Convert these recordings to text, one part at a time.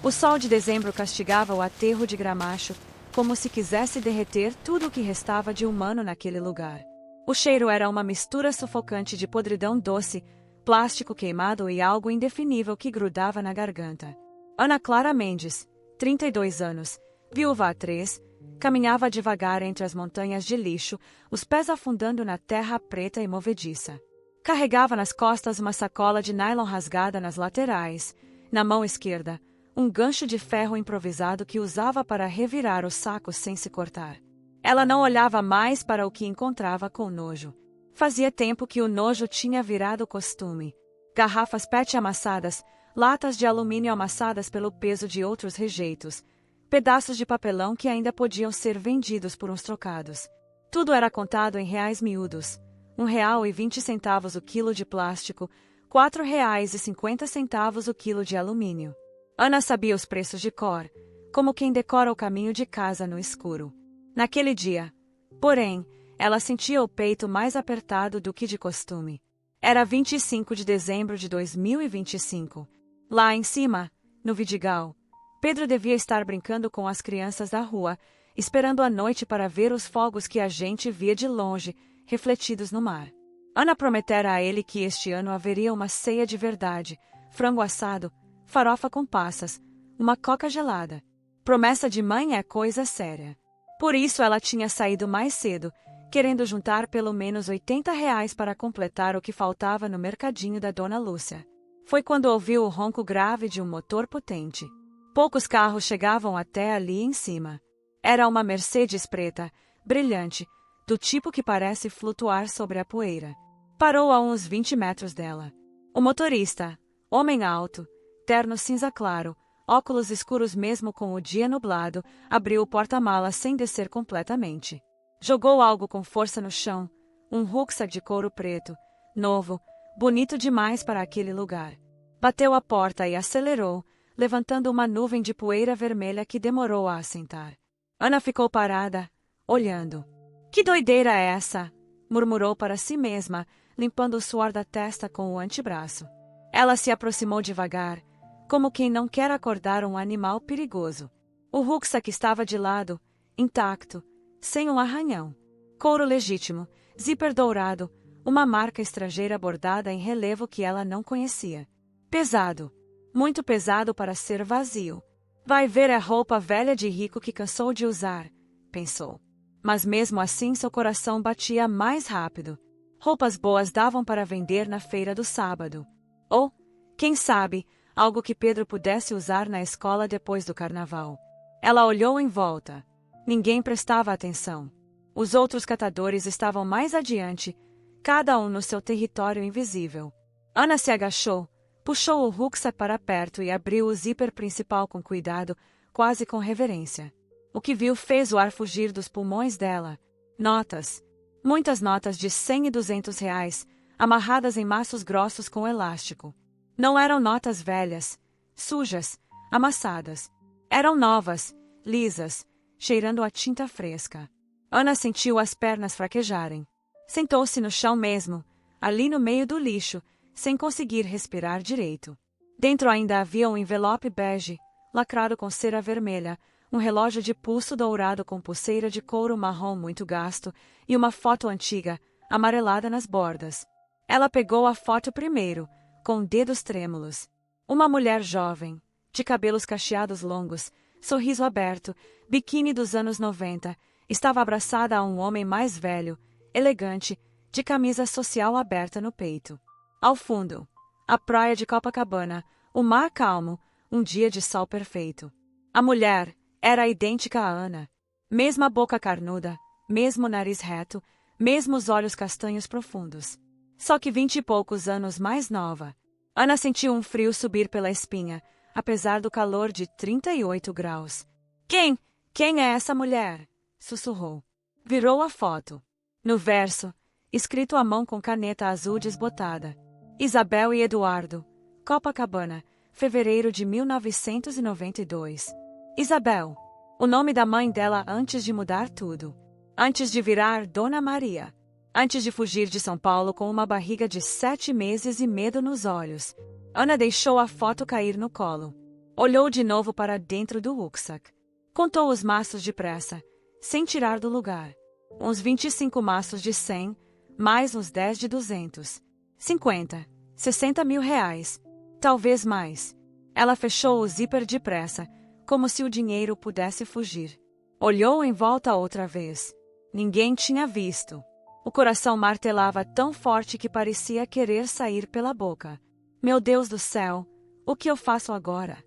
O sol de dezembro castigava o aterro de Gramacho, como se quisesse derreter tudo o que restava de humano naquele lugar. O cheiro era uma mistura sufocante de podridão doce, plástico queimado e algo indefinível que grudava na garganta. Ana Clara Mendes, 32 anos, viúva há 3, caminhava devagar entre as montanhas de lixo, os pés afundando na terra preta e movediça. Carregava nas costas uma sacola de nylon rasgada nas laterais. Na mão esquerda, um gancho de ferro improvisado que usava para revirar os sacos sem se cortar. Ela não olhava mais para o que encontrava com nojo. Fazia tempo que o nojo tinha virado costume. Garrafas PET amassadas, latas de alumínio amassadas pelo peso de outros rejeitos, pedaços de papelão que ainda podiam ser vendidos por uns trocados. Tudo era contado em reais miúdos. R$1,20 o quilo de plástico, R$4,50 o quilo de alumínio. Ana sabia os preços de cor, como quem decora o caminho de casa no escuro. Naquele dia, porém, ela sentia o peito mais apertado do que de costume. Era 25 de dezembro de 2025. Lá em cima, no Vidigal, Pedro devia estar brincando com as crianças da rua, esperando a noite para ver os fogos que a gente via de longe, refletidos no mar. Ana prometera a ele que este ano haveria uma ceia de verdade, frango assado, farofa com passas, uma coca gelada. Promessa de mãe é coisa séria. Por isso ela tinha saído mais cedo, querendo juntar pelo menos R$80 para completar o que faltava no mercadinho da Dona Lúcia. Foi quando ouviu o ronco grave de um motor potente. Poucos carros chegavam até ali em cima. Era uma Mercedes preta, brilhante, do tipo que parece flutuar sobre a poeira. Parou a uns 20 metros dela. O motorista, homem alto, terno cinza claro, óculos escuros mesmo com o dia nublado, abriu o porta-malas sem descer completamente. Jogou algo com força no chão, um rucksack de couro preto, novo, bonito demais para aquele lugar. Bateu a porta e acelerou, levantando uma nuvem de poeira vermelha que demorou a assentar. Ana ficou parada, olhando. Que doideira é essa? Murmurou para si mesma, limpando o suor da testa com o antebraço. Ela se aproximou devagar, como quem não quer acordar um animal perigoso. O rucksack estava de lado, intacto, sem um arranhão. Couro legítimo, zíper dourado, uma marca estrangeira bordada em relevo que ela não conhecia. Pesado. Muito pesado para ser vazio. Vai ver a roupa velha de rico que cansou de usar, pensou. Mas mesmo assim seu coração batia mais rápido. Roupas boas davam para vender na feira do sábado. Ou, quem sabe, algo que Pedro pudesse usar na escola depois do carnaval. Ela olhou em volta. Ninguém prestava atenção. Os outros catadores estavam mais adiante, cada um no seu território invisível. Ana se agachou, puxou o rucksack para perto e abriu o zíper principal com cuidado, quase com reverência. O que viu fez o ar fugir dos pulmões dela. Notas. Muitas notas de 100 e R$200, amarradas em maços grossos com elástico. Não eram notas velhas, sujas, amassadas. Eram novas, lisas, cheirando a tinta fresca. Ana sentiu as pernas fraquejarem. Sentou-se no chão mesmo, ali no meio do lixo, sem conseguir respirar direito. Dentro ainda havia um envelope bege, lacrado com cera vermelha, um relógio de pulso dourado com pulseira de couro marrom muito gasto e uma foto antiga, amarelada nas bordas. Ela pegou a foto primeiro, com dedos trêmulos. Uma mulher jovem, de cabelos cacheados longos, sorriso aberto, biquíni dos anos 90, estava abraçada a um homem mais velho, elegante, de camisa social aberta no peito. Ao fundo, a praia de Copacabana, o mar calmo, um dia de sol perfeito. A mulher era idêntica a Ana. Mesma boca carnuda, mesmo nariz reto, mesmos olhos castanhos profundos. Só que 20 e poucos anos mais nova. Ana sentiu um frio subir pela espinha, apesar do calor de 38 graus. Quem é essa mulher? Sussurrou. Virou a foto. No verso, escrito à mão com caneta azul desbotada. Isabel e Eduardo, Copacabana, fevereiro de 1992. Isabel, o nome da mãe dela antes de mudar tudo. Antes de virar Dona Maria. Antes de fugir de São Paulo com uma barriga de 7 meses e medo nos olhos. Ana deixou a foto cair no colo. Olhou de novo para dentro do rucksack. Contou os maços depressa, sem tirar do lugar. Uns 25 maços de 100, mais uns 10 de 200. 50, 60 mil reais. Talvez mais. Ela fechou o zíper depressa, como se o dinheiro pudesse fugir. Olhou em volta outra vez. Ninguém tinha visto. O coração martelava tão forte que parecia querer sair pela boca. Meu Deus do céu, o que eu faço agora?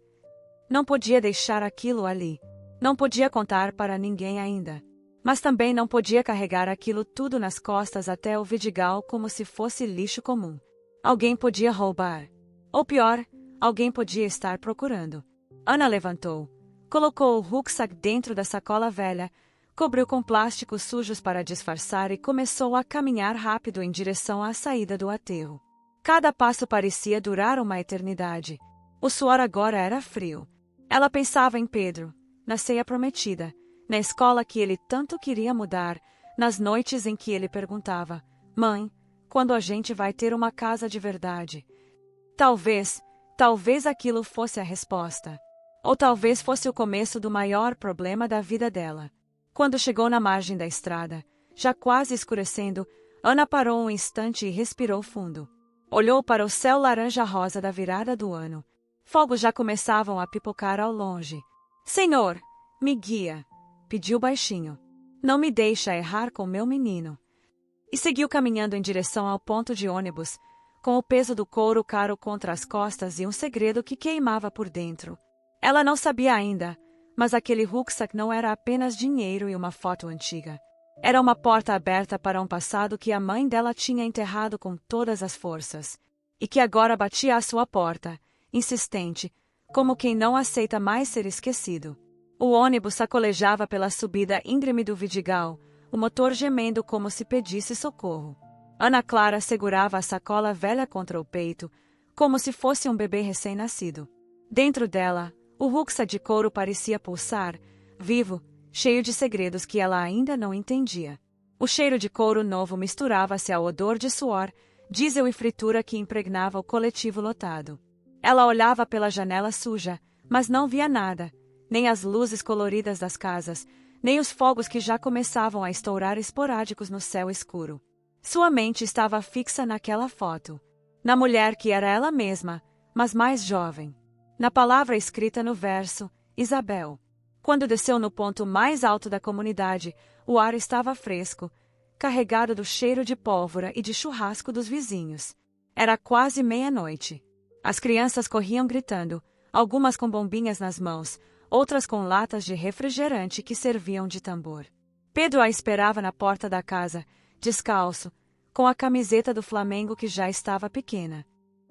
Não podia deixar aquilo ali. Não podia contar para ninguém ainda. Mas também não podia carregar aquilo tudo nas costas até o Vidigal como se fosse lixo comum. Alguém podia roubar. Ou pior, alguém podia estar procurando. Ana levantou, colocou o rucksack dentro da sacola velha, cobriu com plásticos sujos para disfarçar e começou a caminhar rápido em direção à saída do aterro. Cada passo parecia durar uma eternidade. O suor agora era frio. Ela pensava em Pedro, na ceia prometida, na escola que ele tanto queria mudar, nas noites em que ele perguntava: Mãe, quando a gente vai ter uma casa de verdade? Talvez aquilo fosse a resposta. Ou talvez fosse o começo do maior problema da vida dela. Quando chegou na margem da estrada, já quase escurecendo, Ana parou um instante e respirou fundo. Olhou para o céu laranja-rosa da virada do ano. Fogos já começavam a pipocar ao longe. Senhor, me guia, pediu baixinho. Não me deixa errar com meu menino. E seguiu caminhando em direção ao ponto de ônibus, com o peso do couro caro contra as costas e um segredo que queimava por dentro. Ela não sabia ainda, mas aquele rucksack não era apenas dinheiro e uma foto antiga. Era uma porta aberta para um passado que a mãe dela tinha enterrado com todas as forças, e que agora batia à sua porta, insistente, como quem não aceita mais ser esquecido. O ônibus sacolejava pela subida íngreme do Vidigal, o motor gemendo como se pedisse socorro. Ana Clara segurava a sacola velha contra o peito, como se fosse um bebê recém-nascido. Dentro dela, o rucksack de couro parecia pulsar, vivo, cheio de segredos que ela ainda não entendia. O cheiro de couro novo misturava-se ao odor de suor, diesel e fritura que impregnava o coletivo lotado. Ela olhava pela janela suja, mas não via nada, nem as luzes coloridas das casas, nem os fogos que já começavam a estourar esporádicos no céu escuro. Sua mente estava fixa naquela foto, na mulher que era ela mesma, mas mais jovem. Na palavra escrita no verso, Isabel. Quando desceu no ponto mais alto da comunidade, o ar estava fresco, carregado do cheiro de pólvora e de churrasco dos vizinhos. Era quase meia-noite. As crianças corriam gritando, algumas com bombinhas nas mãos, outras com latas de refrigerante que serviam de tambor. Pedro a esperava na porta da casa, descalço, com a camiseta do Flamengo que já estava pequena.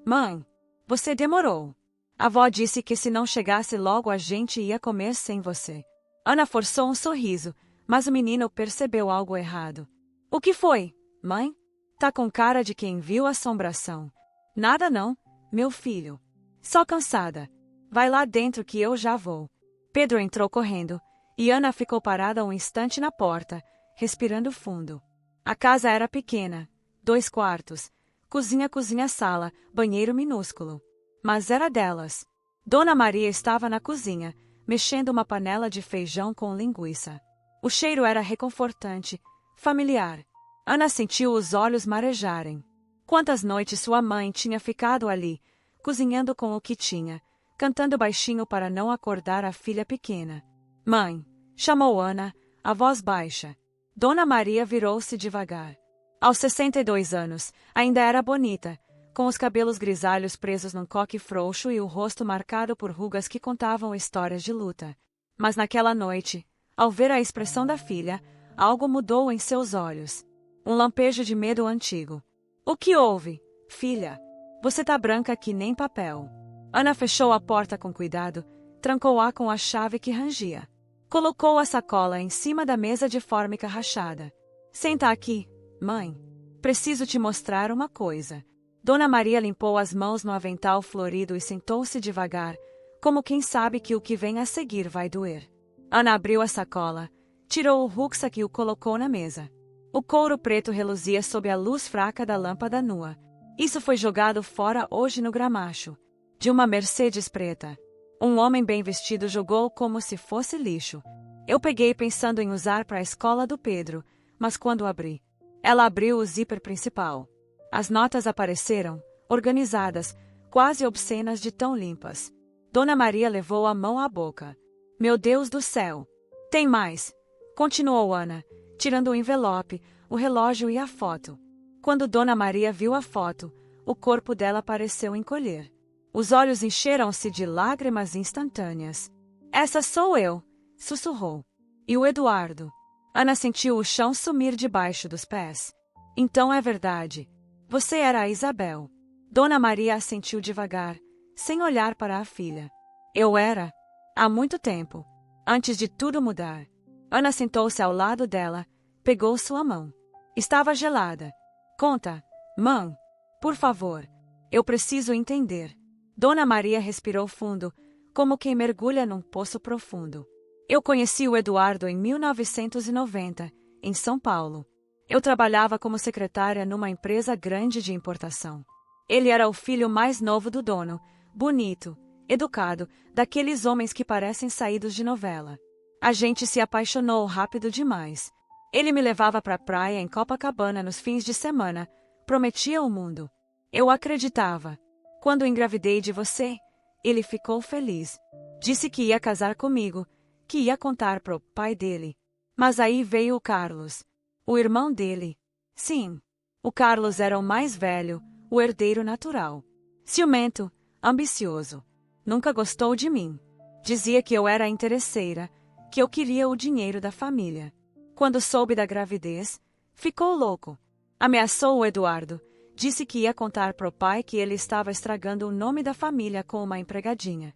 Mãe, você demorou. A avó disse que se não chegasse logo a gente ia comer sem você. Ana forçou um sorriso, mas o menino percebeu algo errado. O que foi, mãe? Tá com cara de quem viu assombração. Nada não, meu filho. Só cansada. Vai lá dentro que eu já vou. Pedro entrou correndo, e Ana ficou parada um instante na porta, respirando fundo. A casa era pequena, 2 quartos, cozinha-sala, banheiro minúsculo. Mas era delas. Dona Maria estava na cozinha, mexendo uma panela de feijão com linguiça. O cheiro era reconfortante, familiar. Ana sentiu os olhos marejarem. Quantas noites sua mãe tinha ficado ali, cozinhando com o que tinha, cantando baixinho para não acordar a filha pequena. Mãe, chamou Ana, a voz baixa. Dona Maria virou-se devagar. Aos 62 anos, ainda era bonita, com os cabelos grisalhos presos num coque frouxo e o rosto marcado por rugas que contavam histórias de luta. Mas naquela noite, ao ver a expressão da filha, algo mudou em seus olhos. Um lampejo de medo antigo. O que houve, filha? Você tá branca que nem papel. Ana fechou a porta com cuidado, trancou-a com a chave que rangia. Colocou a sacola em cima da mesa de fórmica rachada. Senta aqui, mãe. Preciso te mostrar uma coisa. Dona Maria limpou as mãos no avental florido e sentou-se devagar, como quem sabe que o que vem a seguir vai doer. Ana abriu a sacola, tirou o rucksack e o colocou na mesa. O couro preto reluzia sob a luz fraca da lâmpada nua. Isso foi jogado fora hoje no gramacho. De uma Mercedes preta. Um homem bem vestido jogou como se fosse lixo. Eu peguei pensando em usar para a escola do Pedro, mas quando abri, ela abriu o zíper principal. As notas apareceram, organizadas, quase obscenas de tão limpas. Dona Maria levou a mão à boca. Meu Deus do céu! Tem mais! Continuou Ana, tirando o envelope, o relógio e a foto. Quando Dona Maria viu a foto, o corpo dela pareceu encolher. Os olhos encheram-se de lágrimas instantâneas. Essa sou eu! Sussurrou. E o Eduardo? Ana sentiu o chão sumir debaixo dos pés. Então é verdade. Você era a Isabel. Dona Maria assentiu devagar, sem olhar para a filha. Eu era. Há muito tempo. Antes de tudo mudar. Ana sentou-se ao lado dela, pegou sua mão. Estava gelada. Conta, mãe. Por favor. Eu preciso entender. Dona Maria respirou fundo, como quem mergulha num poço profundo. Eu conheci o Eduardo em 1990, em São Paulo. Eu trabalhava como secretária numa empresa grande de importação. Ele era o filho mais novo do dono, bonito, educado, daqueles homens que parecem saídos de novela. A gente se apaixonou rápido demais. Ele me levava para a praia em Copacabana nos fins de semana, prometia o mundo. Eu acreditava. Quando engravidei de você, ele ficou feliz. Disse que ia casar comigo, que ia contar pro pai dele. Mas aí veio o Carlos, o irmão dele. Sim, o Carlos era o mais velho, o herdeiro natural. Ciumento, ambicioso. Nunca gostou de mim. Dizia que eu era interesseira, que eu queria o dinheiro da família. Quando soube da gravidez, ficou louco. Ameaçou o Eduardo. Disse que ia contar pro pai que ele estava estragando o nome da família com uma empregadinha.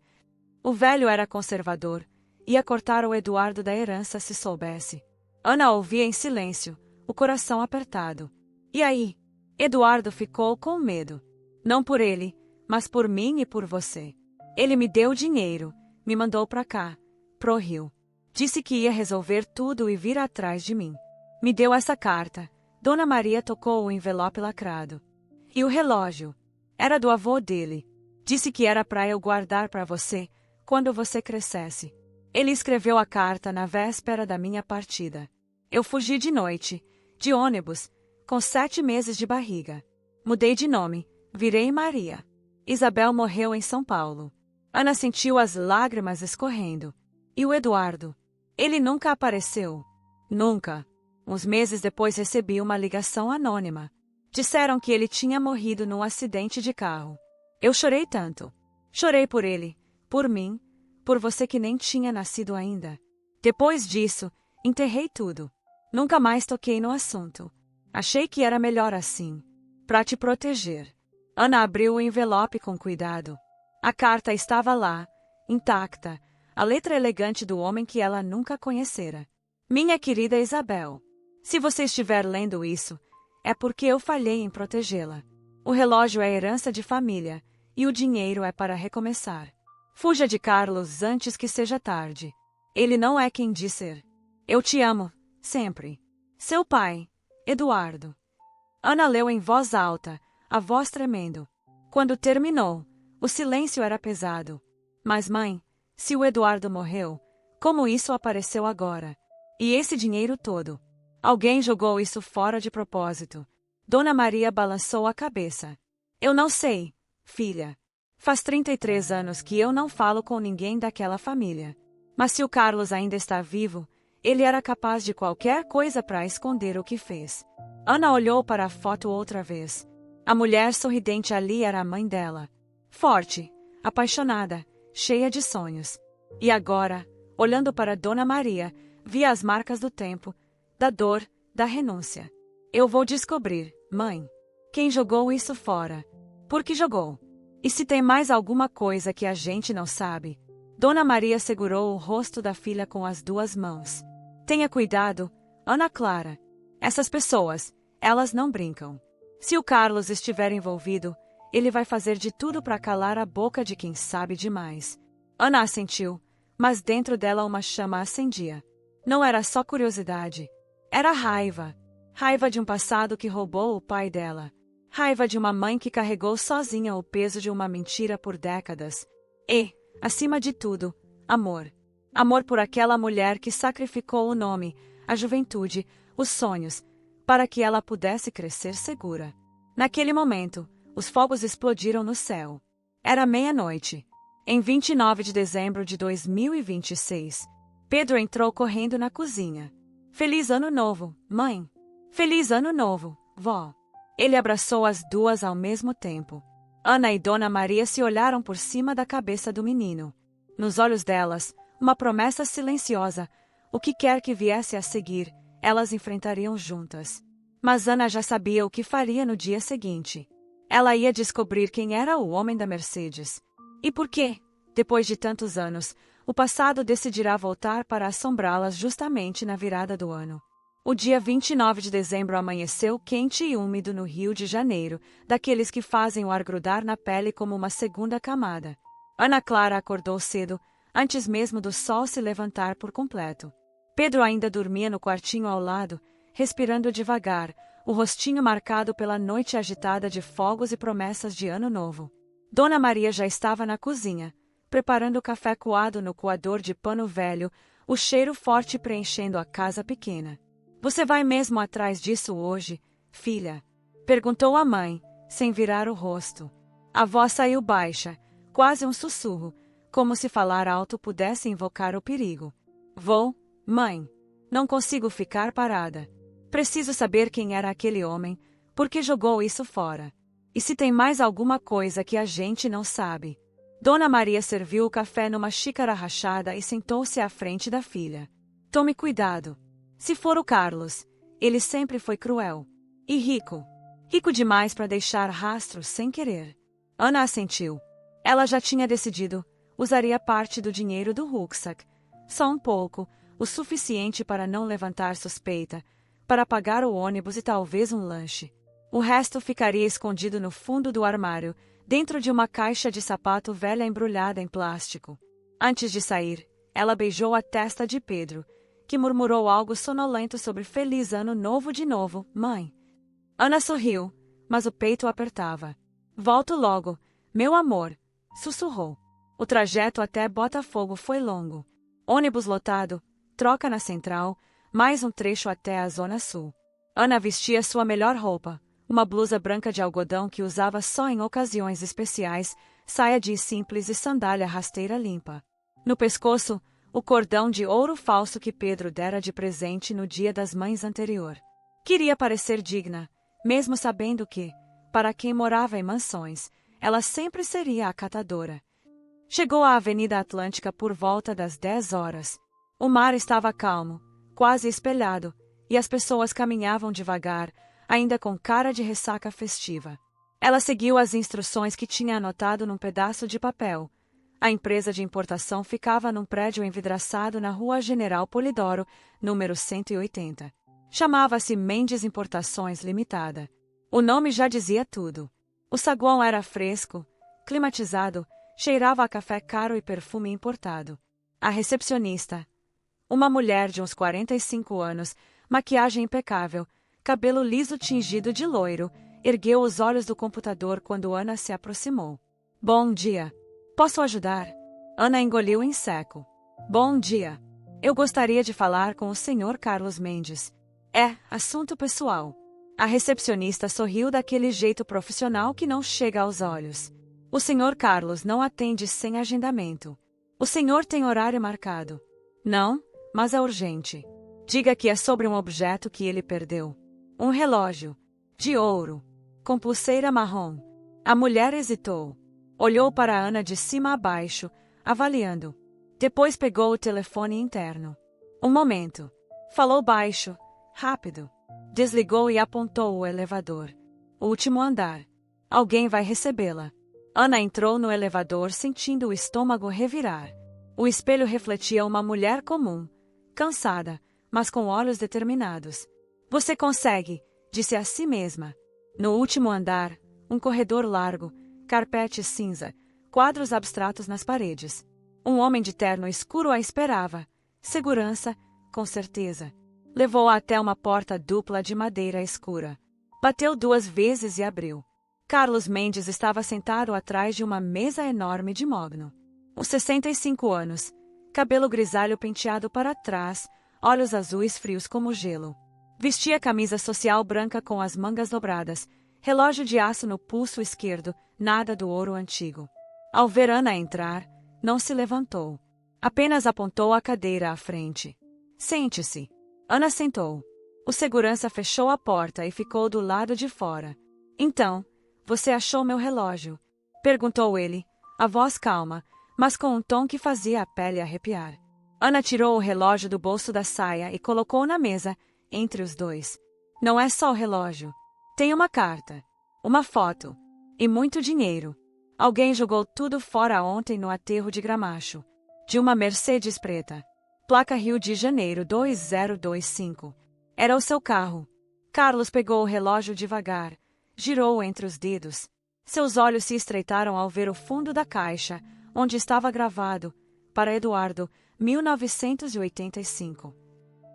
O velho era conservador. Ia cortar o Eduardo da herança se soubesse. Ana ouvia em silêncio, o coração apertado. E aí? Eduardo ficou com medo. Não por ele, mas por mim e por você. Ele me deu dinheiro, me mandou pra cá, pro Rio. Disse que ia resolver tudo e vir atrás de mim. Me deu essa carta. Dona Maria tocou o envelope lacrado. E o relógio? Era do avô dele. Disse que era pra eu guardar pra você, quando você crescesse. Ele escreveu a carta na véspera da minha partida. Eu fugi de noite, de ônibus, com 7 meses de barriga. Mudei de nome, virei Maria. Isabel morreu em São Paulo. Ana sentiu as lágrimas escorrendo. E o Eduardo? Ele nunca apareceu. Nunca. Uns meses depois recebi uma ligação anônima. Disseram que ele tinha morrido num acidente de carro. Eu chorei tanto. Chorei por ele, por mim, por você que nem tinha nascido ainda. Depois disso, enterrei tudo. Nunca mais toquei no assunto. Achei que era melhor assim. Pra te proteger. Ana abriu o envelope com cuidado. A carta estava lá, intacta, a letra elegante do homem que ela nunca conhecera. Minha querida Isabel, se você estiver lendo isso, é porque eu falhei em protegê-la. O relógio é herança de família, e o dinheiro é para recomeçar. Fuja de Carlos antes que seja tarde. Ele não é quem diz ser. Eu te amo, sempre. Seu pai, Eduardo. Ana leu em voz alta, a voz tremendo. Quando terminou, o silêncio era pesado. Mas mãe, se o Eduardo morreu, como isso apareceu agora? E esse dinheiro todo? Alguém jogou isso fora de propósito. Dona Maria balançou a cabeça. Eu não sei, filha. Faz 33 anos que eu não falo com ninguém daquela família. Mas se o Carlos ainda está vivo, ele era capaz de qualquer coisa para esconder o que fez. Ana olhou para a foto outra vez. A mulher sorridente ali era a mãe dela. Forte, apaixonada, cheia de sonhos. E agora, olhando para Dona Maria, via as marcas do tempo, da dor, da renúncia. Eu vou descobrir, mãe. Quem jogou isso fora? Por que jogou? E se tem mais alguma coisa que a gente não sabe? Dona Maria segurou o rosto da filha com as 2 mãos. Tenha cuidado, Ana Clara. Essas pessoas, elas não brincam. Se o Carlos estiver envolvido, ele vai fazer de tudo para calar a boca de quem sabe demais. Ana assentiu, mas dentro dela uma chama acendia. Não era só curiosidade. Era raiva. Raiva de um passado que roubou o pai dela. Raiva de uma mãe que carregou sozinha o peso de uma mentira por décadas. E, acima de tudo, amor. Amor por aquela mulher que sacrificou o nome, a juventude, os sonhos, para que ela pudesse crescer segura. Naquele momento, os fogos explodiram no céu. Era meia-noite. Em 29 de dezembro de 2026, Pedro entrou correndo na cozinha. Feliz Ano Novo, mãe! Feliz Ano Novo, vó! Ele abraçou as duas ao mesmo tempo. Ana e Dona Maria se olharam por cima da cabeça do menino. Nos olhos delas, uma promessa silenciosa. O que quer que viesse a seguir, elas enfrentariam juntas. Mas Ana já sabia o que faria no dia seguinte. Ela ia descobrir quem era o homem da Mercedes. E por quê? Depois de tantos anos, o passado decidirá voltar para assombrá-las justamente na virada do ano. O dia 29 de dezembro amanheceu quente e úmido no Rio de Janeiro, daqueles que fazem o ar grudar na pele como uma segunda camada. Ana Clara acordou cedo, antes mesmo do sol se levantar por completo. Pedro ainda dormia no quartinho ao lado, respirando devagar, o rostinho marcado pela noite agitada de fogos e promessas de ano novo. Dona Maria já estava na cozinha, preparando o café coado no coador de pano velho, o cheiro forte preenchendo a casa pequena. Você vai mesmo atrás disso hoje, filha? Perguntou a mãe, sem virar o rosto. A voz saiu baixa, quase um sussurro, como se falar alto pudesse invocar o perigo. Vou, mãe. Não consigo ficar parada. Preciso saber quem era aquele homem, por que jogou isso fora. E se tem mais alguma coisa que a gente não sabe. Dona Maria serviu o café numa xícara rachada e sentou-se à frente da filha. Tome cuidado. Se for o Carlos, ele sempre foi cruel. E rico. Rico demais para deixar rastros sem querer. Ana assentiu. Ela já tinha decidido. Usaria parte do dinheiro do rucksack. Só um pouco, o suficiente para não levantar suspeita, para pagar o ônibus e talvez um lanche. O resto ficaria escondido no fundo do armário, dentro de uma caixa de sapato velha embrulhada em plástico. Antes de sair, ela beijou a testa de Pedro, que murmurou algo sonolento sobre Feliz Ano Novo de novo, mãe. Ana sorriu, mas o peito apertava. Volto logo, meu amor, sussurrou. O trajeto até Botafogo foi longo. Ônibus lotado, troca na central, mais um trecho até a Zona Sul. Ana vestia sua melhor roupa, uma blusa branca de algodão que usava só em ocasiões especiais, saia jeans simples e sandália rasteira limpa. No pescoço, o cordão de ouro falso que Pedro dera de presente no Dia das Mães anterior. Queria parecer digna, mesmo sabendo que, para quem morava em mansões, ela sempre seria a catadora. Chegou à Avenida Atlântica por volta das 10 horas. O mar estava calmo, quase espelhado, e as pessoas caminhavam devagar, ainda com cara de ressaca festiva. Ela seguiu as instruções que tinha anotado num pedaço de papel. A empresa de importação ficava num prédio envidraçado na Rua General Polidoro, número 180. Chamava-se Mendes Importações Limitada. O nome já dizia tudo. O saguão era fresco, climatizado, cheirava a café caro e perfume importado. A recepcionista, uma mulher de uns 45 anos, maquiagem impecável, cabelo liso tingido de loiro, ergueu os olhos do computador quando Ana se aproximou. Bom dia. Posso ajudar? Ana engoliu em seco. Bom dia. Eu gostaria de falar com o Sr. Carlos Mendes. É, assunto pessoal. A recepcionista sorriu daquele jeito profissional que não chega aos olhos. O Sr. Carlos não atende sem agendamento. O senhor tem horário marcado? Não, mas é urgente. Diga que é sobre um objeto que ele perdeu. Um relógio. De ouro. Com pulseira marrom. A mulher hesitou. Olhou para Ana de cima a baixo, avaliando. Depois pegou o telefone interno. Um momento. Falou baixo, rápido. Desligou e apontou o elevador. Último andar. Alguém vai recebê-la. Ana entrou no elevador sentindo o estômago revirar. O espelho refletia uma mulher comum, cansada, mas com olhos determinados. Você consegue, disse a si mesma. No último andar, um corredor largo, carpete cinza, quadros abstratos nas paredes. Um homem de terno escuro a esperava. Segurança, com certeza. Levou-a até uma porta dupla de madeira escura. Bateu 2 vezes e abriu. Carlos Mendes estava sentado atrás de uma mesa enorme de mogno. Uns 65 anos. Cabelo grisalho penteado para trás, olhos azuis frios como gelo. Vestia camisa social branca com as mangas dobradas, relógio de aço no pulso esquerdo, nada do ouro antigo. Ao ver Ana entrar, não se levantou. Apenas apontou a cadeira à frente. Sente-se. Ana sentou. O segurança fechou a porta e ficou do lado de fora. Então, você achou meu relógio? Perguntou ele, a voz calma, mas com um tom que fazia a pele arrepiar. Ana tirou o relógio do bolso da saia e colocou na mesa, entre os dois. Não é só o relógio. Tem uma carta, uma foto e muito dinheiro. Alguém jogou tudo fora ontem no aterro de Gramacho. De uma Mercedes preta. Placa Rio de Janeiro 2025. Era o seu carro. Carlos pegou o relógio devagar, girou-o entre os dedos. Seus olhos se estreitaram ao ver o fundo da caixa, onde estava gravado, para Eduardo, 1985.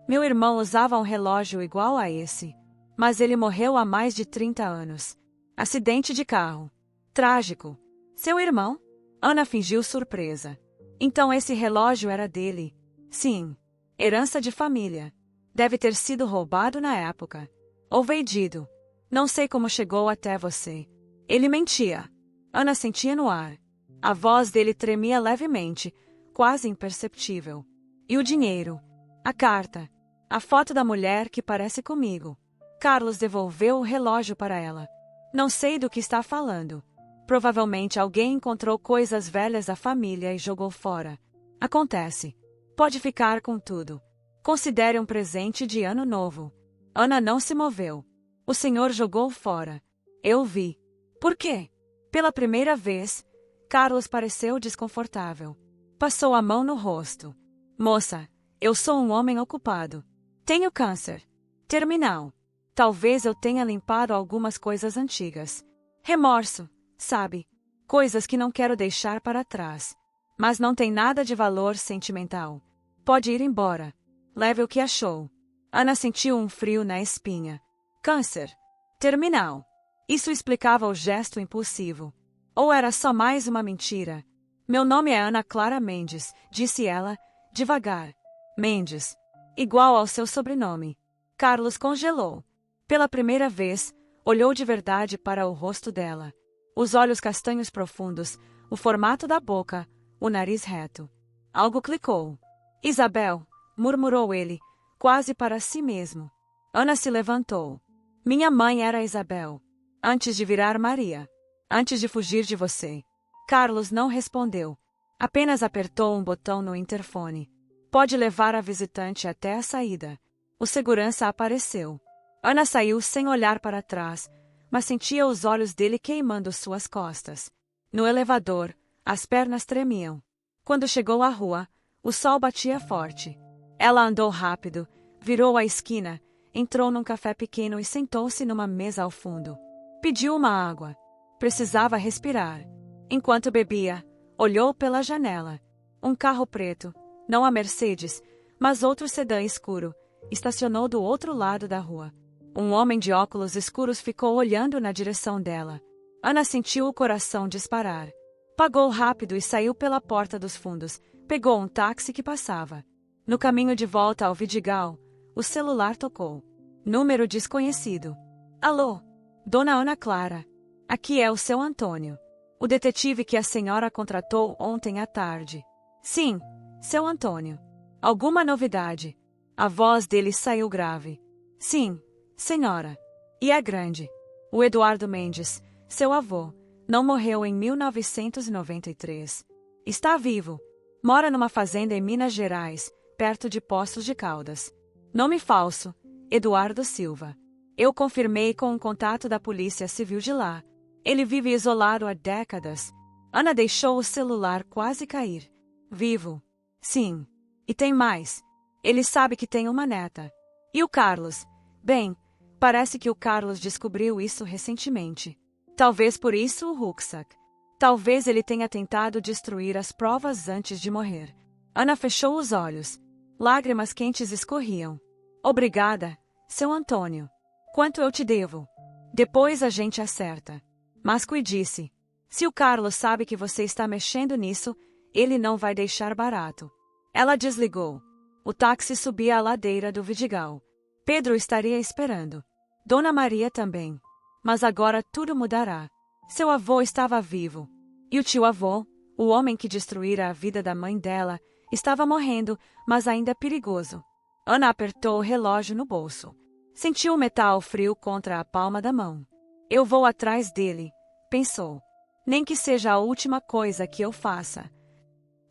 Meu irmão usava um relógio igual a esse, mas ele morreu há mais de 30 anos. Acidente de carro. Trágico. Seu irmão? Ana fingiu surpresa. Então esse relógio era dele. Sim. Herança de família. Deve ter sido roubado na época. Ou vendido. Não sei como chegou até você. Ele mentia. Ana sentia no ar. A voz dele tremia levemente, quase imperceptível. E o dinheiro? A carta? A foto da mulher que parece comigo? Carlos devolveu o relógio para ela. Não sei do que está falando. Provavelmente alguém encontrou coisas velhas da família e jogou fora. Acontece. Pode ficar com tudo. Considere um presente de ano novo. Ana não se moveu. O senhor jogou fora. Eu vi. Por quê? Pela primeira vez, Carlos pareceu desconfortável. Passou a mão no rosto. Moça, eu sou um homem ocupado. Tenho câncer. Terminal. Talvez eu tenha limpado algumas coisas antigas. Remorso, sabe? Coisas que não quero deixar para trás. Mas não tem nada de valor sentimental. Pode ir embora. Leve o que achou. Ana sentiu um frio na espinha. Câncer. Terminal. Isso explicava o gesto impulsivo. Ou era só mais uma mentira? Meu nome é Ana Clara Mendes, disse ela, devagar. Mendes. Igual ao seu sobrenome. Carlos congelou. Pela primeira vez, olhou de verdade para o rosto dela. Os olhos castanhos profundos, o formato da boca, o nariz reto. Algo clicou. Isabel, murmurou ele, quase para si mesmo. Ana se levantou. Minha mãe era Isabel. Antes de virar Maria. Antes de fugir de você. Carlos não respondeu. Apenas apertou um botão no interfone. Pode levar a visitante até a saída. O segurança apareceu. Ana saiu sem olhar para trás, mas sentia os olhos dele queimando suas costas. No elevador, as pernas tremiam. Quando chegou à rua, o sol batia forte. Ela andou rápido, virou a esquina, entrou num café pequeno e sentou-se numa mesa ao fundo. Pediu uma água. Precisava respirar. Enquanto bebia, olhou pela janela. Um carro preto, não a Mercedes, mas outro sedã escuro, estacionou do outro lado da rua. Um homem de óculos escuros ficou olhando na direção dela. Ana sentiu o coração disparar. Pagou rápido e saiu pela porta dos fundos. Pegou um táxi que passava. No caminho de volta ao Vidigal, o celular tocou. Número desconhecido. Alô? Dona Ana Clara. Aqui é o seu Antônio. O detetive que a senhora contratou ontem à tarde. Sim, seu Antônio. Alguma novidade? A voz dele saiu grave. Sim, senhora. E é grande. O Eduardo Mendes, seu avô, não morreu em 1993. Está vivo. Mora numa fazenda em Minas Gerais, perto de Poços de Caldas. Nome falso, Eduardo Silva. Eu confirmei com um contato da Polícia Civil de lá. Ele vive isolado há décadas. Ana deixou o celular quase cair. Vivo. Sim. E tem mais. Ele sabe que tem uma neta. E o Carlos? Bem, parece que o Carlos descobriu isso recentemente. Talvez por isso o rucksack. Talvez ele tenha tentado destruir as provas antes de morrer. Ana fechou os olhos. Lágrimas quentes escorriam. Obrigada, seu Antônio. Quanto eu te devo? Depois a gente acerta. Mas disse. Se o Carlos sabe que você está mexendo nisso, Ele não vai deixar barato. Ela desligou. O táxi subia a ladeira do Vidigal. Pedro estaria esperando. Dona Maria também. Mas agora tudo mudará. Seu avô estava vivo. E o tio-avô, o homem que destruíra a vida da mãe dela, estava morrendo, mas ainda perigoso. Ana apertou o relógio no bolso. Sentiu o metal frio contra a palma da mão. Eu vou atrás dele, pensou. Nem que seja a última coisa que eu faça.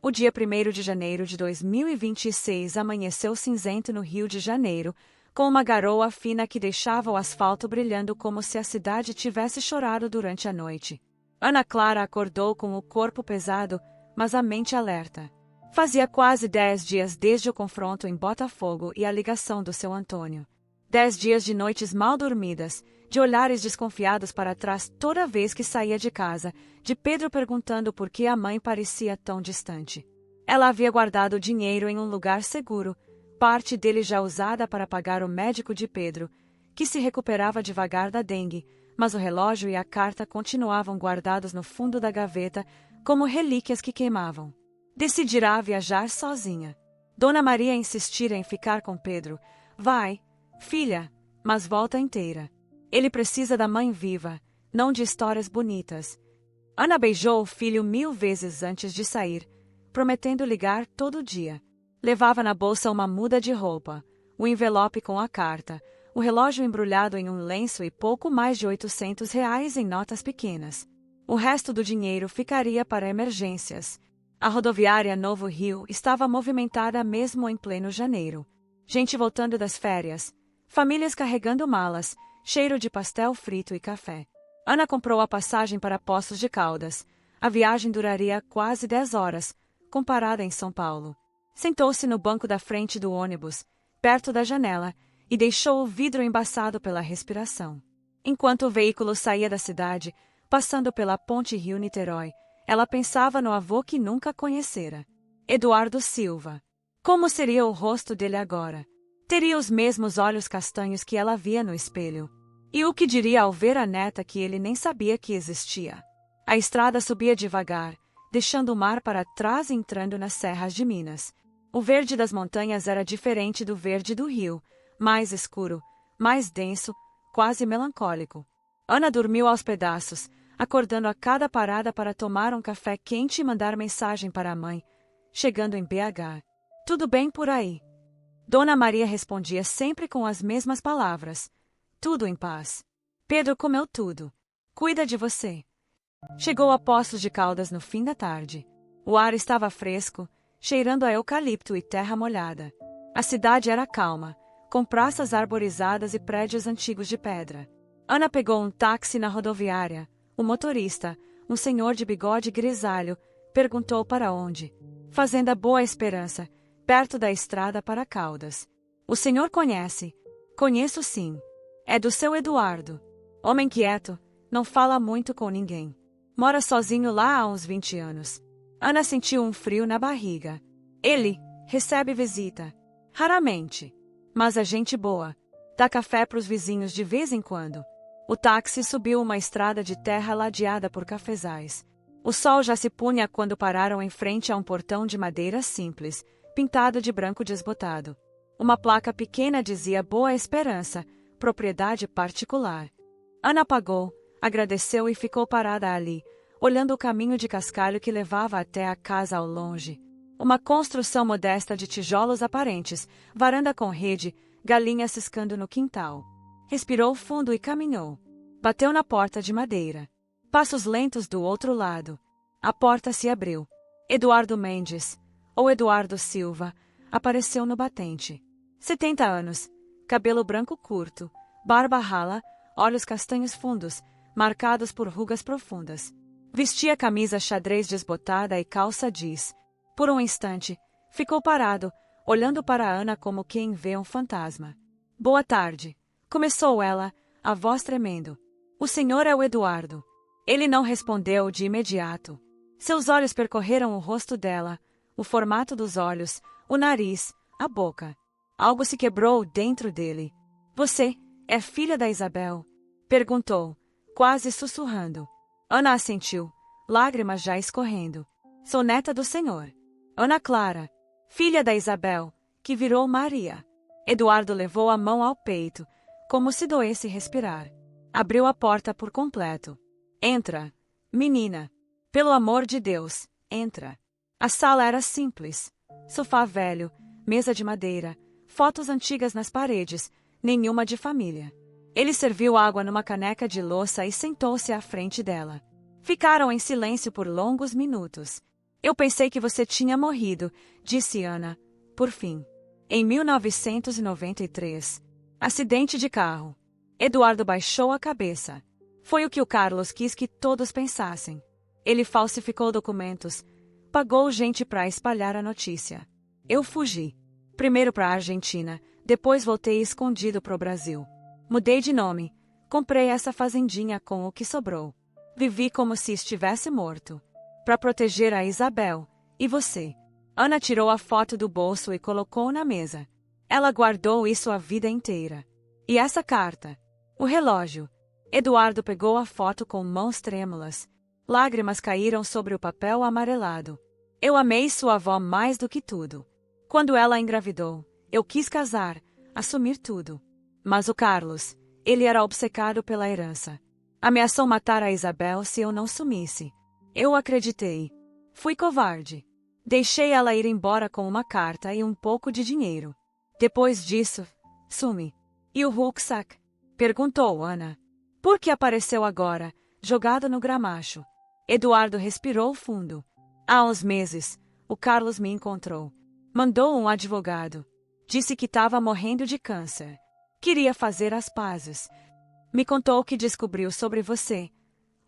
O dia 1º de janeiro de 2026 amanheceu cinzento no Rio de Janeiro, com uma garoa fina que deixava o asfalto brilhando como se a cidade tivesse chorado durante a noite. Ana Clara acordou com o corpo pesado, mas a mente alerta. Fazia quase 10 dias desde o confronto em Botafogo e a ligação do seu Antônio. 10 dias de noites mal dormidas, de olhares desconfiados para trás toda vez que saía de casa, de Pedro perguntando por que a mãe parecia tão distante. Ela havia guardado o dinheiro em um lugar seguro, parte dele já usada para pagar o médico de Pedro, que se recuperava devagar da dengue, mas o relógio e a carta continuavam guardados no fundo da gaveta, como relíquias que queimavam. Decidirá viajar sozinha. Dona Maria insistira em ficar com Pedro. Vai, filha, mas volta inteira. Ele precisa da mãe viva, não de histórias bonitas. Ana beijou o filho 1000 vezes antes de sair, prometendo ligar todo dia. Levava na bolsa uma muda de roupa, o envelope com a carta, o relógio embrulhado em um lenço e pouco mais de R$ 800 em notas pequenas. O resto do dinheiro ficaria para emergências. A rodoviária Novo Rio estava movimentada mesmo em pleno janeiro. Gente voltando das férias, famílias carregando malas, cheiro de pastel frito e café. Ana comprou a passagem para Poços de Caldas. A viagem duraria quase 10 horas, comparada em São Paulo. Sentou-se no banco da frente do ônibus, perto da janela, e deixou o vidro embaçado pela respiração. Enquanto o veículo saía da cidade, passando pela ponte Rio-Niterói, ela pensava no avô que nunca conhecera. Eduardo Silva. Como seria o rosto dele agora? Teria os mesmos olhos castanhos que ela via no espelho. E o que diria ao ver a neta que ele nem sabia que existia? A estrada subia devagar, deixando o mar para trás e entrando nas serras de Minas. O verde das montanhas era diferente do verde do rio, mais escuro, mais denso, quase melancólico. Ana dormiu aos pedaços, acordando a cada parada para tomar um café quente e mandar mensagem para a mãe, chegando em BH. Tudo bem por aí? Dona Maria respondia sempre com as mesmas palavras. Tudo em paz. Pedro comeu tudo. Cuida de você. Chegou a Poços de Caldas no fim da tarde. O ar estava fresco, cheirando a eucalipto e terra molhada. A cidade era calma, com praças arborizadas e prédios antigos de pedra. Ana pegou um táxi na rodoviária. O motorista, um senhor de bigode grisalho, perguntou para onde. Fazenda Boa Esperança, perto da estrada para Caldas. O senhor conhece? Conheço sim. É do seu Eduardo. Homem quieto, não fala muito com ninguém. Mora sozinho lá há uns 20 anos. Ana sentiu um frio na barriga. Ele recebe visita. Raramente. Mas é gente boa. Dá café para os vizinhos de vez em quando. O táxi subiu uma estrada de terra ladeada por cafezais. O sol já se punha quando pararam em frente a um portão de madeira simples, pintado de branco desbotado. Uma placa pequena dizia Boa Esperança, propriedade particular. Ana pagou, agradeceu e ficou parada ali, olhando o caminho de cascalho que levava até a casa ao longe. Uma construção modesta de tijolos aparentes, varanda com rede, galinhas ciscando no quintal. Respirou fundo e caminhou. Bateu na porta de madeira. Passos lentos do outro lado. A porta se abriu. Eduardo Mendes, ou Eduardo Silva, apareceu no batente. 70 anos, cabelo branco curto, barba rala, olhos castanhos fundos, marcados por rugas profundas. Vestia camisa xadrez desbotada e calça jeans. Por um instante, ficou parado, olhando para Ana como quem vê um fantasma. Boa tarde. Começou ela, a voz tremendo. O senhor é o Eduardo. Ele não respondeu de imediato. Seus olhos percorreram o rosto dela, o formato dos olhos, o nariz, a boca. Algo se quebrou dentro dele. Você é filha da Isabel? Perguntou, quase sussurrando. Ana assentiu, lágrimas já escorrendo. Sou neta do Senhor. Ana Clara, filha da Isabel, que virou Maria. Eduardo levou a mão ao peito, como se doesse respirar. Abriu a porta por completo. Entra, menina. Pelo amor de Deus, entra. A sala era simples. Sofá velho, mesa de madeira, fotos antigas nas paredes, nenhuma de família. Ele serviu água numa caneca de louça e sentou-se à frente dela. Ficaram em silêncio por longos minutos. Eu pensei que você tinha morrido, disse Ana, por fim. Em 1993. Acidente de carro. Eduardo baixou a cabeça. Foi o que o Carlos quis que todos pensassem. Ele falsificou documentos, pagou gente para espalhar a notícia. Eu fugi. Primeiro para a Argentina, depois voltei escondido para o Brasil. Mudei de nome, comprei essa fazendinha com o que sobrou. Vivi como se estivesse morto. Para proteger a Isabel. E você? Ana tirou a foto do bolso e colocou na mesa. Ela guardou isso a vida inteira. E essa carta? O relógio. Eduardo pegou a foto com mãos trêmulas. Lágrimas caíram sobre o papel amarelado. Eu amei sua avó mais do que tudo. Quando ela engravidou, eu quis casar, assumir tudo. Mas o Carlos, ele era obcecado pela herança. Ameaçou matar a Isabel se eu não sumisse. Eu acreditei. Fui covarde. Deixei ela ir embora com uma carta e um pouco de dinheiro. Depois disso, sumi. E o rucksack? Perguntou Ana. Por que apareceu agora, jogado no gramacho? Eduardo respirou fundo. Há uns meses, o Carlos me encontrou. Mandou um advogado. Disse que estava morrendo de câncer. Queria fazer as pazes. Me contou que descobriu sobre você.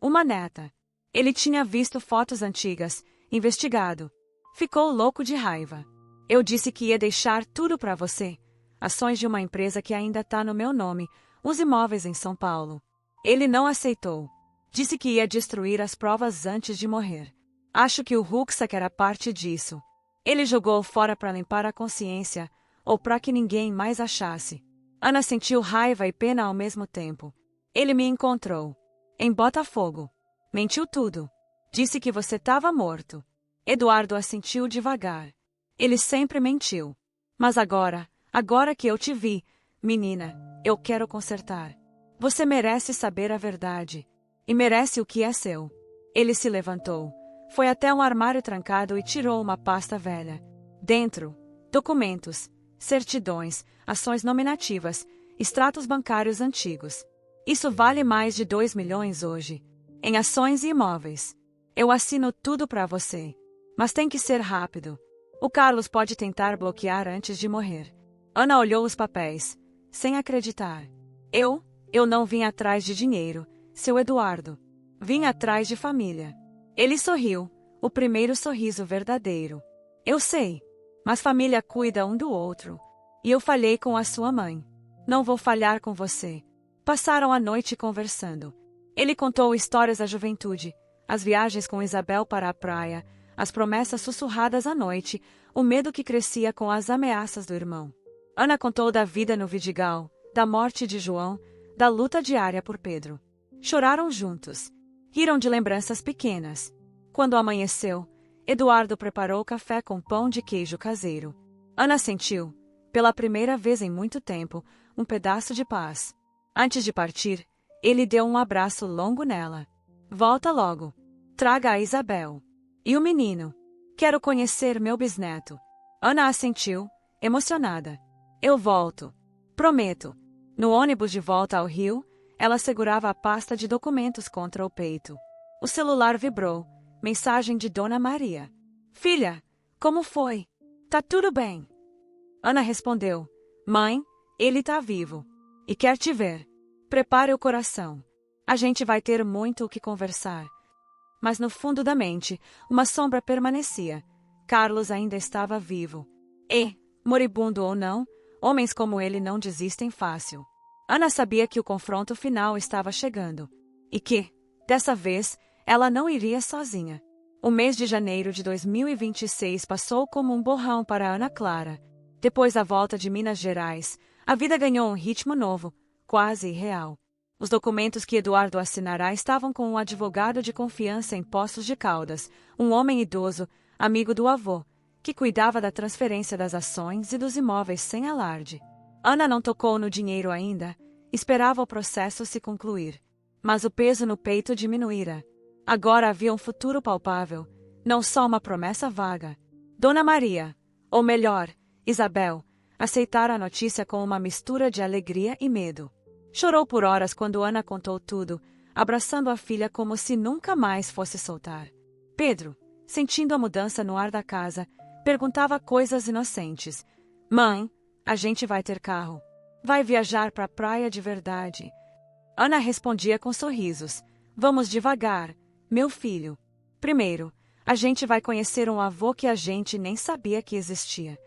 Uma neta. Ele tinha visto fotos antigas, investigado. Ficou louco de raiva. Eu disse que ia deixar tudo para você. Ações de uma empresa que ainda está no meu nome, os imóveis em São Paulo. Ele não aceitou. Disse que ia destruir as provas antes de morrer. Acho que o rucksack era parte disso. Ele jogou fora para limpar a consciência, ou para que ninguém mais achasse. Ana sentiu raiva e pena ao mesmo tempo. Ele me encontrou. Em Botafogo. Mentiu tudo. Disse que você estava morto. Eduardo assentiu devagar. Ele sempre mentiu. Mas agora que eu te vi, menina, eu quero consertar. Você merece saber a verdade. E merece o que é seu. Ele se levantou. Foi até um armário trancado e tirou uma pasta velha. Dentro, documentos, certidões, ações nominativas, extratos bancários antigos. Isso vale mais de 2 milhões hoje. Em ações e imóveis. Eu assino tudo para você. Mas tem que ser rápido. O Carlos pode tentar bloquear antes de morrer. Ana olhou os papéis, sem acreditar. Eu não vim atrás de dinheiro, seu Eduardo. Vim atrás de família. Ele sorriu, o primeiro sorriso verdadeiro. Eu sei, mas família cuida um do outro. E eu falhei com a sua mãe. Não vou falhar com você. Passaram a noite conversando. Ele contou histórias da juventude, as viagens com Isabel para a praia, as promessas sussurradas à noite, o medo que crescia com as ameaças do irmão. Ana contou da vida no Vidigal, da morte de João, da luta diária por Pedro. Choraram juntos. Riram de lembranças pequenas. Quando amanheceu, Eduardo preparou café com pão de queijo caseiro. Ana sentiu, pela primeira vez em muito tempo, um pedaço de paz. Antes de partir, ele deu um abraço longo nela. Volta logo. Traga a Isabel. E o menino. Quero conhecer meu bisneto. Ana assentiu, emocionada. Eu volto. Prometo. No ônibus de volta ao Rio, ela segurava a pasta de documentos contra o peito. O celular vibrou. Mensagem de Dona Maria. Filha, como foi? Tá tudo bem. Ana respondeu. Mãe, ele tá vivo. E quer te ver. Prepare o coração. A gente vai ter muito o que conversar. Mas no fundo da mente, uma sombra permanecia. Carlos ainda estava vivo. E, moribundo ou não, homens como ele não desistem fácil. Ana sabia que o confronto final estava chegando. E que, dessa vez, ela não iria sozinha. O mês de janeiro de 2026 passou como um borrão para Ana Clara. Depois da volta de Minas Gerais, a vida ganhou um ritmo novo, quase irreal. Os documentos que Eduardo assinará estavam com um advogado de confiança em Poços de Caldas, um homem idoso, amigo do avô, que cuidava da transferência das ações e dos imóveis sem alarde. Ana não tocou no dinheiro ainda, esperava o processo se concluir. Mas o peso no peito diminuíra. Agora havia um futuro palpável, não só uma promessa vaga. Dona Maria, ou melhor, Isabel, aceitara a notícia com uma mistura de alegria e medo. Chorou por horas quando Ana contou tudo, abraçando a filha como se nunca mais fosse soltar. Pedro, sentindo a mudança no ar da casa, perguntava coisas inocentes. Mãe, a gente vai ter carro. Vai viajar para a praia de verdade. Ana respondia com sorrisos. Vamos devagar, meu filho. Primeiro, a gente vai conhecer um avô que a gente nem sabia que existia.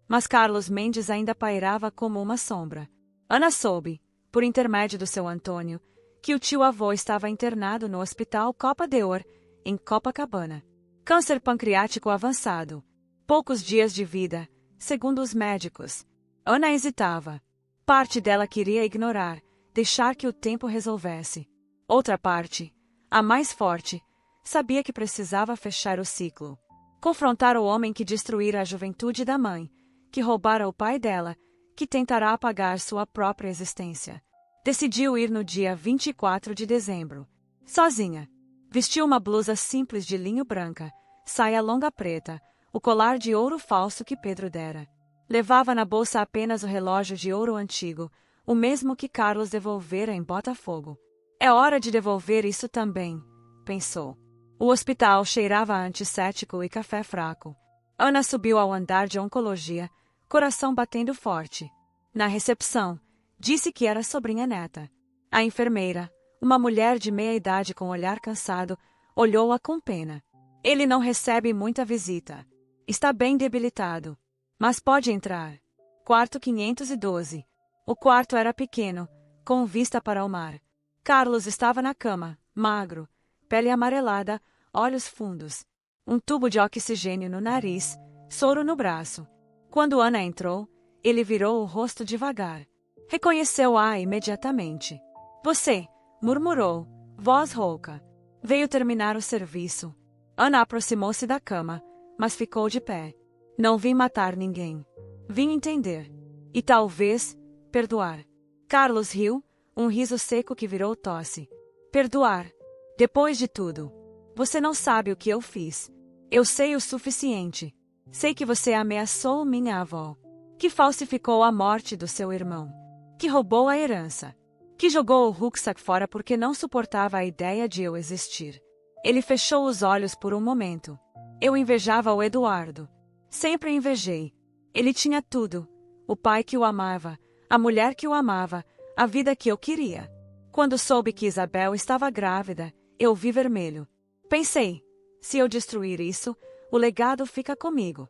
Mas Carlos Mendes ainda pairava como uma sombra. Ana soube, por intermédio do seu Antônio, que o tio-avô estava internado no Hospital Copa de Or, em Copacabana. Câncer pancreático avançado. Poucos dias de vida, segundo os médicos. Ana hesitava. Parte dela queria ignorar, deixar que o tempo resolvesse. Outra parte, a mais forte, sabia que precisava fechar o ciclo. Confrontar o homem que destruíra a juventude da mãe, que roubara o pai dela, que tentará apagar sua própria existência. Decidiu ir no dia 24 de dezembro. Sozinha. Vestiu uma blusa simples de linho branca, saia longa preta, o colar de ouro falso que Pedro dera. Levava na bolsa apenas o relógio de ouro antigo, o mesmo que Carlos devolvera em Botafogo. É hora de devolver isso também, pensou. O hospital cheirava a antisséptico e café fraco. Ana subiu ao andar de oncologia, coração batendo forte. Na recepção, disse que era sobrinha neta. A enfermeira, uma mulher de meia idade com olhar cansado, olhou-a com pena. Ele não recebe muita visita. Está bem debilitado. Mas pode entrar. Quarto 512. O quarto era pequeno, com vista para o mar. Carlos estava na cama, magro, pele amarelada, olhos fundos. Um tubo de oxigênio no nariz, soro no braço. Quando Ana entrou, ele virou o rosto devagar. Reconheceu-a imediatamente. Você, murmurou, voz rouca. Veio terminar o serviço. Ana aproximou-se da cama, mas ficou de pé. Não vim matar ninguém. Vim entender. E talvez, perdoar. Carlos riu, um riso seco que virou tosse. Perdoar. Depois de tudo. Você não sabe o que eu fiz. Eu sei o suficiente. Sei que você ameaçou minha avó. Que falsificou a morte do seu irmão. Que roubou a herança. Que jogou o rucksack fora porque não suportava a ideia de eu existir. Ele fechou os olhos por um momento. Eu invejava o Eduardo. Sempre invejei. Ele tinha tudo. O pai que o amava, a mulher que o amava, a vida que eu queria. Quando soube que Isabel estava grávida, eu vi vermelho. Pensei, se eu destruir isso, o legado fica comigo.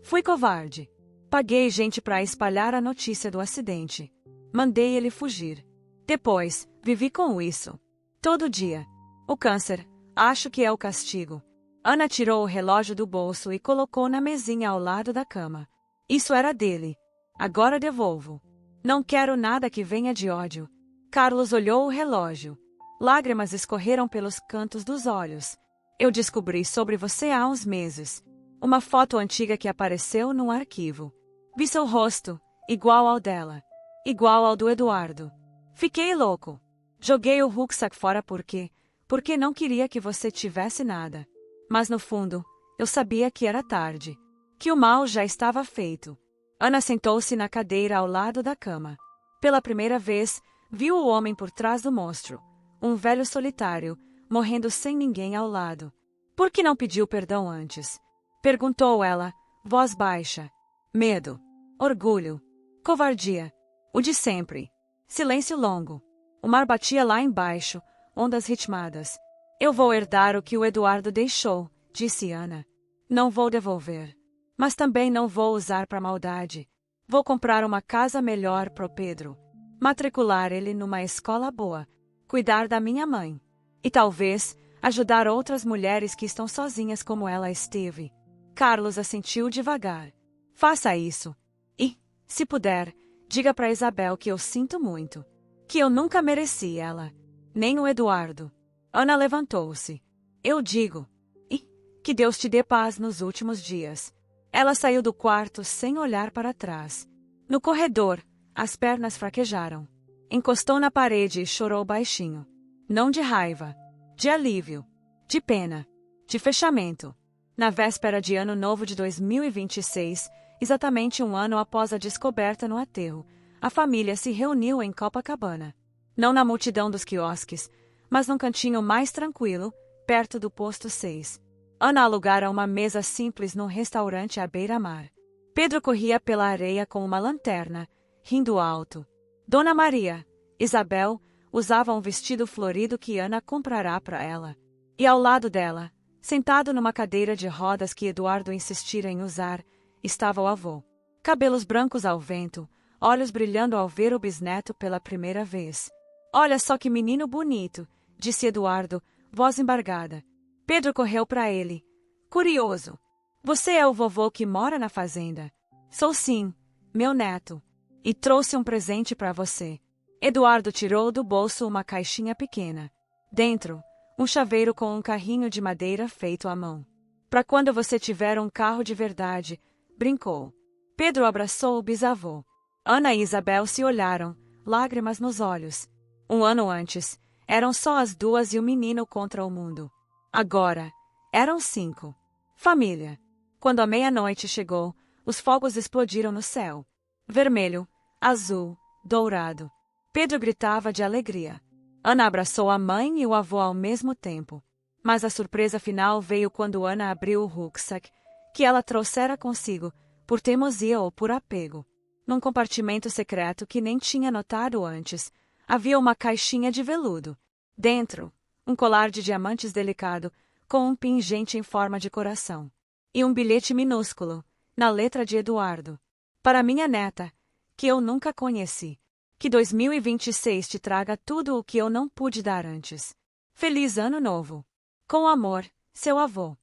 Fui covarde. Paguei gente para espalhar a notícia do acidente. Mandei ele fugir. Depois, vivi com isso. Todo dia. O câncer, acho que é o castigo. Ana tirou o relógio do bolso e colocou na mesinha ao lado da cama. Isso era dele. Agora devolvo. Não quero nada que venha de ódio. Carlos olhou o relógio. Lágrimas escorreram pelos cantos dos olhos. Eu descobri sobre você há uns meses. Uma foto antiga que apareceu num arquivo. Vi seu rosto, igual ao dela. Igual ao do Eduardo. Fiquei louco. Joguei o rucksack fora porque não queria que você tivesse nada. Mas no fundo, eu sabia que era tarde. Que o mal já estava feito. Ana sentou-se na cadeira ao lado da cama. Pela primeira vez, viu o homem por trás do monstro. Um velho solitário, morrendo sem ninguém ao lado. Por que não pediu perdão antes? Perguntou ela, voz baixa. Medo. Orgulho. Covardia. O de sempre. Silêncio longo. O mar batia lá embaixo, ondas ritmadas. Eu vou herdar o que o Eduardo deixou, disse Ana. Não vou devolver. Mas também não vou usar para maldade. Vou comprar uma casa melhor pro Pedro. Matricular ele numa escola boa. Cuidar da minha mãe. E talvez, ajudar outras mulheres que estão sozinhas como ela esteve. Carlos assentiu devagar. Faça isso. E, se puder, diga para Isabel que eu sinto muito. Que eu nunca mereci ela. Nem o Eduardo. Ana levantou-se. Eu digo. E que Deus te dê paz nos últimos dias. Ela saiu do quarto sem olhar para trás. No corredor, as pernas fraquejaram. Encostou na parede e chorou baixinho. Não de raiva. De alívio. De pena. De fechamento. Na véspera de Ano Novo de 2026, exatamente um ano após a descoberta no aterro, a família se reuniu em Copacabana. Não na multidão dos quiosques, mas num cantinho mais tranquilo, perto do posto 6. Ana alugara uma mesa simples num restaurante à beira-mar. Pedro corria pela areia com uma lanterna, rindo alto. Dona Maria, Isabel, usava um vestido florido que Ana comprará para ela. E ao lado dela, sentado numa cadeira de rodas que Eduardo insistira em usar, estava o avô. Cabelos brancos ao vento, olhos brilhando ao ver o bisneto pela primeira vez. Olha só que menino bonito, disse Eduardo, voz embargada. Pedro correu para ele. Curioso. Você é o vovô que mora na fazenda? Sou sim, meu neto. E trouxe um presente para você. Eduardo tirou do bolso uma caixinha pequena. Dentro, um chaveiro com um carrinho de madeira feito à mão. Para quando você tiver um carro de verdade, brincou. Pedro abraçou o bisavô. Ana e Isabel se olharam, lágrimas nos olhos. Um ano antes, eram só as duas e o menino contra o mundo. Agora, eram 5. Família. Quando a meia-noite chegou, os fogos explodiram no céu. Vermelho, azul, dourado. Pedro gritava de alegria. Ana abraçou a mãe e o avô ao mesmo tempo. Mas a surpresa final veio quando Ana abriu o rucksack, que ela trouxera consigo, por teimosia ou por apego. Num compartimento secreto que nem tinha notado antes, havia uma caixinha de veludo. Dentro, um colar de diamantes delicado, com um pingente em forma de coração. E um bilhete minúsculo, na letra de Eduardo. Para minha neta, que eu nunca conheci. Que 2026 te traga tudo o que eu não pude dar antes. Feliz Ano Novo. Com amor, seu avô.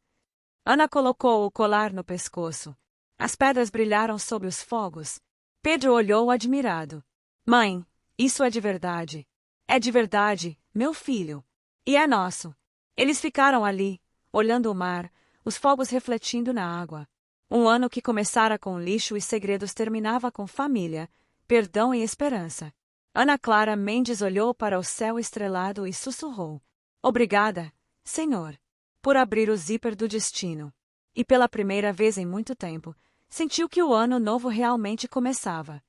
Ana colocou o colar no pescoço. As pedras brilharam sob os fogos. Pedro olhou admirado. Mãe, isso é de verdade. É de verdade, meu filho. E é nosso. Eles ficaram ali, olhando o mar, os fogos refletindo na água. Um ano que começara com lixo e segredos terminava com família, perdão e esperança. Ana Clara Mendes olhou para o céu estrelado e sussurrou. Obrigada, Senhor, por abrir o zíper do destino. E pela primeira vez em muito tempo, sentiu que o ano novo realmente começava.